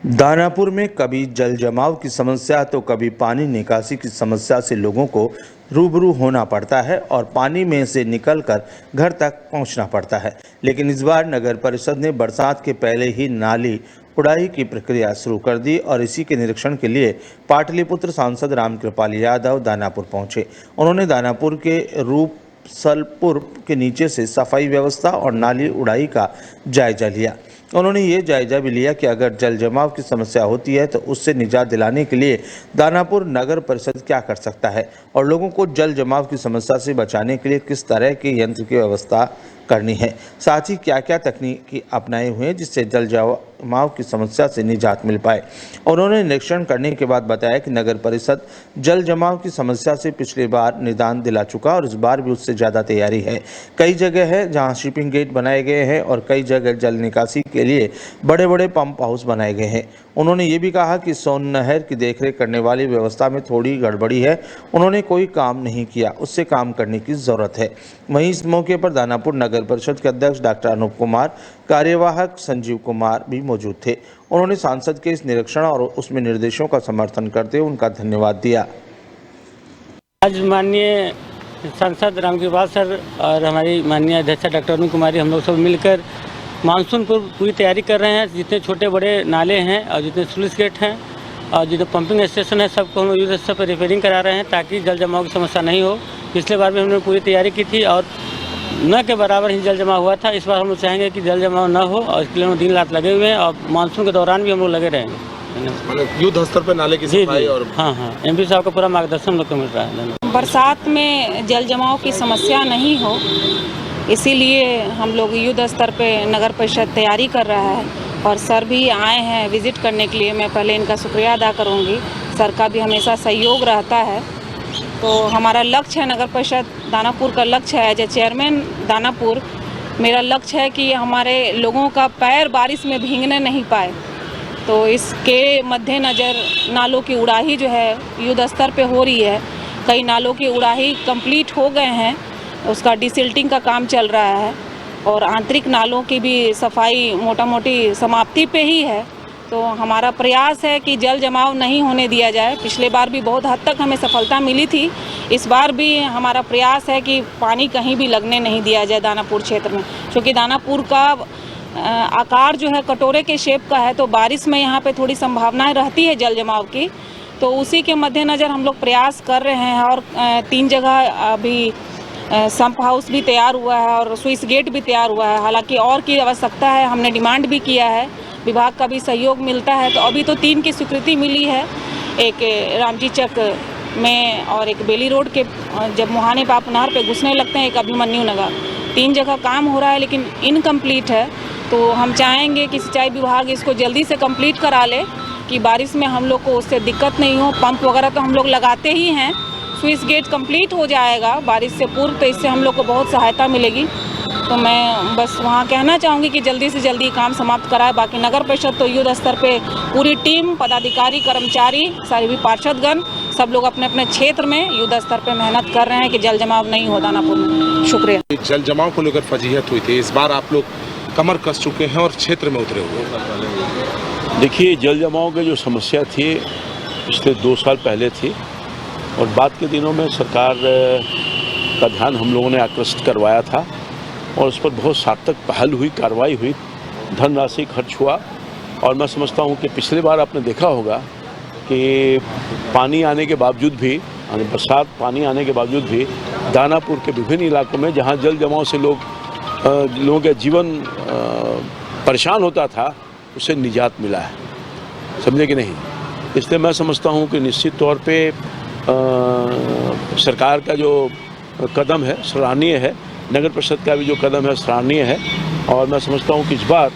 दानापुर में कभी जल जमाव की समस्या तो कभी पानी निकासी की समस्या से लोगों को रूबरू होना पड़ता है और पानी में से निकलकर घर तक पहुंचना पड़ता है। लेकिन इस बार नगर परिषद ने बरसात के पहले ही नाली उड़ाई की प्रक्रिया शुरू कर दी और इसी के निरीक्षण के लिए पाटलिपुत्र सांसद रामकृपाल यादव दानापुर पहुंचे। उन्होंने दानापुर के रूपसलपुर के नीचे से सफाई व्यवस्था और नाली उड़ाई का जायजा लिया। उन्होंने ये जायजा भी लिया कि अगर जल जमाव की समस्या होती है तो उससे निजात दिलाने के लिए दानापुर नगर परिषद क्या कर सकता है और लोगों को जल जमाव की समस्या से बचाने के लिए किस तरह के यंत्र की व्यवस्था करनी है, साथ ही क्या क्या तकनीकी अपनाए हुए हैं जिससे जल जमाव की समस्या से निजात मिल पाए। उन्होंने निरीक्षण करने के बाद बताया कि नगर परिषद जल जमाव की समस्या से पिछली बार निदान दिला चुका और इस बार भी उससे ज़्यादा तैयारी है। कई जगह है जहां शिपिंग गेट बनाए गए हैं और कई जगह जल निकासी के लिए बड़े बड़े पंप हाउस बनाए गए हैं। उन्होंने ये भी कहा कि सोन नहर की देखरेख करने वाली व्यवस्था में थोड़ी गड़बड़ी है, उन्होंने कोई काम नहीं किया, उससे काम करने की ज़रूरत है। वहीं इस मौके पर दानापुर नगर परिषद के अध्यक्ष डॉक्टर अनूप कुमार, कार्यवाहक संजीव कुमार भी मौजूद थे। उन्होंने सांसद के इस निरीक्षण और उसमें निर्देशों का समर्थन करते हुए उनका धन्यवाद दिया। आज माननीय सांसद रामकृपाल सर और हमारी माननीय अध्यक्ष डॉक्टर अनूप कुमारी हम लोग सब मिलकर मानसून पर पूरी तैयारी कर रहे हैं। जितने छोटे बड़े नाले हैं और जितने स्लूइस गेट हैं और जितने पंपिंग स्टेशन है सबको हम युद्ध स्तर पर रिपेयरिंग करा रहे हैं ताकि जल जमाव की समस्या नहीं हो। पिछले बार भी हमने पूरी तैयारी की थी और न के बराबर ही जल जमाव हुआ था। इस बार हम लोग चाहेंगे कि जल जमाव न हो और इसके लिए हम दिन रात लगे हुए हैं और मानसून के दौरान भी हम लोग लगे रहेंगे। युद्ध स्तर पर नाले की सफाई और हाँ MP साहब का पूरा मार्गदर्शन लोग को मिल रहा है। बरसात में जल जमाव की समस्या नहीं हो इसीलिए हम लोग युद्ध स्तर पे नगर परिषद तैयारी कर रहा है और सर भी आए हैं विजिट करने के लिए। मैं पहले इनका शुक्रिया अदा करूंगी। सर का भी हमेशा सहयोग रहता है। तो हमारा लक्ष्य है, नगर परिषद दानापुर का लक्ष्य है, एज ए चेयरमैन दानापुर मेरा लक्ष्य है कि हमारे लोगों का पैर बारिश में भीगने नहीं पाए। तो इसके मद्देनज़र नालों की उड़ाही जो है युद्ध स्तर पे हो रही है। कई नालों की उड़ाही कंप्लीट हो गए हैं, उसका डिसिल्टिंग का काम चल रहा है और आंतरिक नालों की भी सफाई मोटा मोटी समाप्ति पे ही है। तो हमारा प्रयास है कि जल जमाव नहीं होने दिया जाए। पिछले बार भी बहुत हद तक हमें सफलता मिली थी, इस बार भी हमारा प्रयास है कि पानी कहीं भी लगने नहीं दिया जाए दानापुर क्षेत्र में, क्योंकि दानापुर का आकार जो है कटोरे के शेप का है। तो बारिश में यहाँ पे थोड़ी संभावनाएं रहती है जल जमाव की। तो उसी के मद्देनज़र हम लोग प्रयास कर रहे हैं और 3 जगह अभी संप हाउस भी तैयार हुआ है और स्विच गेट भी तैयार हुआ है। हालांकि और की आवश्यकता है, हमने डिमांड भी किया है, विभाग का भी सहयोग मिलता है। तो अभी तो 3 की स्वीकृति मिली है, एक रामजी चक में और एक बेली रोड के जब मुहाने पाप नहर पे घुसने लगते हैं, एक अभिमन्यु नगर। 3 जगह काम हो रहा है लेकिन इनकम्प्लीट है। तो हम चाहेंगे कि सिंचाई विभाग इसको जल्दी से कंप्लीट करा ले कि बारिश में हम लोग को उससे दिक्कत नहीं हो। पंप वगैरह तो हम लोग लगाते ही हैं, स्विच गेट कंप्लीट हो जाएगा बारिश से पूर्व, तो इससे हम लोग को बहुत सहायता मिलेगी। तो मैं बस वहाँ कहना चाहूँगी कि जल्दी से जल्दी काम समाप्त कराए। बाकी नगर परिषद तो युद्ध स्तर पे पूरी टीम, पदाधिकारी, कर्मचारी, सारे भी पार्षदगण सब लोग अपने अपने क्षेत्र में युद्ध स्तर पे मेहनत कर रहे हैं कि जल जमाव नहीं हो दानापुर में। शुक्रिया। जल जमाव को लेकर फजीहत हुई थी, इस बार आप लोग कमर कस चुके हैं और क्षेत्र में उतरे हुए। देखिए, जल जमाव की जो समस्या थी पिछले 2 साल पहले थी और बाद के दिनों में सरकार का ध्यान हम लोगों ने आकर्षित करवाया था और उस पर बहुत सार्थक पहल हुई, कार्रवाई हुई, धनराशि खर्च हुआ। और मैं समझता हूँ कि पिछले बार आपने देखा होगा कि पानी आने के बावजूद भी, बरसात पानी आने के बावजूद भी दानापुर के विभिन्न इलाकों में जहाँ जल जमाव से लोगों का जीवन परेशान होता था, उससे निजात मिला है। समझे कि नहीं? इसलिए मैं समझता हूँ कि निश्चित तौर पे सरकार का जो कदम है सराहनीय है, नगर परिषद का भी जो कदम है सराहनीय है। और मैं समझता हूँ कि इस बार,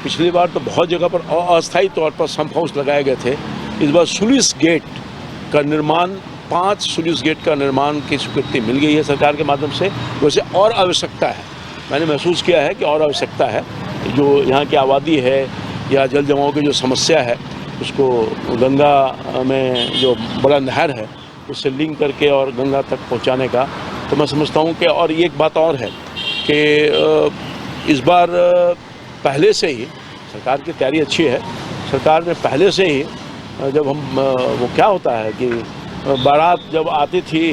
पिछली बार तो बहुत जगह पर अस्थायी तौर पर संप हाउस लगाए गए थे, इस बार स्लूइस गेट का निर्माण, 5 स्लूइस गेट का निर्माण की स्वीकृति मिल गई है सरकार के माध्यम से। वैसे और आवश्यकता है, मैंने महसूस किया है कि और आवश्यकता है। जो यहाँ की आबादी है या जल जमाव की जो समस्या है उसको गंगा में जो बड़ा नहर है उससे लिंक करके और गंगा तक पहुँचाने का, तो मैं समझता हूँ कि और एक बात और है कि इस बार पहले से ही सरकार की तैयारी अच्छी है। सरकार ने पहले से ही जब हम वो क्या होता है कि बारात जब आती थी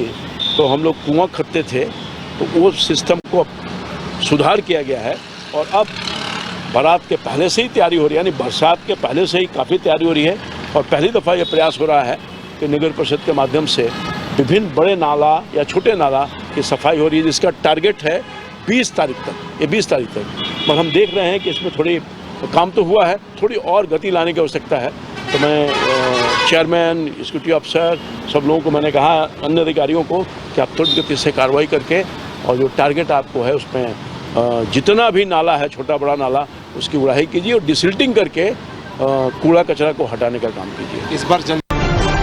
तो हम लोग कुआं खदते थे, तो वो सिस्टम को अब सुधार किया गया है और अब बारात के पहले से ही तैयारी हो रही है, यानी बरसात के पहले से ही काफ़ी तैयारी हो रही है। और पहली दफ़ा ये प्रयास हो रहा है कि नगर परिषद के माध्यम से विभिन्न बड़े नाला या छोटे नाला की सफाई हो रही है, जिसका टारगेट है 20 तारीख तक। ये 20 तारीख तक, पर हम देख रहे हैं कि इसमें थोड़ी काम तो हुआ है, थोड़ी और गति लाने की आवश्यकता है। तो मैं चेयरमैन, एग्जीक्यूटिव अफसर, सब लोगों को मैंने कहा, अन्य अधिकारियों को, कि आप त्वरित गति से कार्रवाई करके और जो टारगेट आपको है उसमें जितना भी नाला है, छोटा बड़ा नाला, उसकी उड़ाई कीजिए और डिसिल्टिंग करके कूड़ा कचरा को हटाने का काम कीजिए। इस बार जल